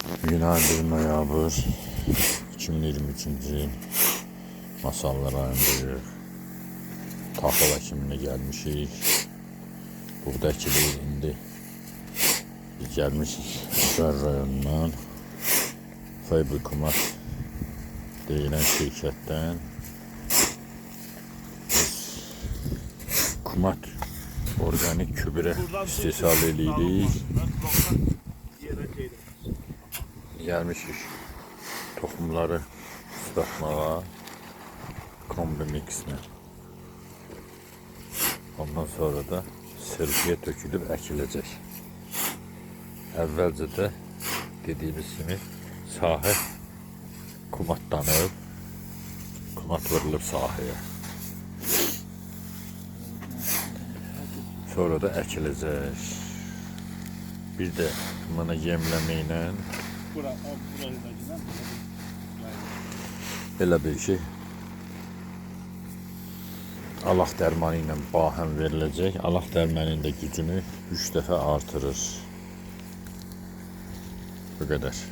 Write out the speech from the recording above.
Günaydır noyabr 2023-cü il Masallı rayondayıq. Taxıl əkiminə gəlmişik. Burada əkilir indi. Biz gəlmişik Şər rayonundan. Fabrikumat deyilən şirkətdən. Kumat organik kübürə istehsal edirik. Gəlmişik toxumları ıslatmağa, kombi mixlə. Ondan sonra da sırfıya tökülüb əkiləcək. Əvvəlcə də dediyimiz kimi sahə kumatlanıb, kumat vurulub sahəyə. Sonra da əkiləcək. Bir də buna yemləmə ilə belə bir ki, alaq dərmanı ilə bahəm veriləcək. Alaq dərmanının da gücünü 3 dəfə artırır. Bu qədər.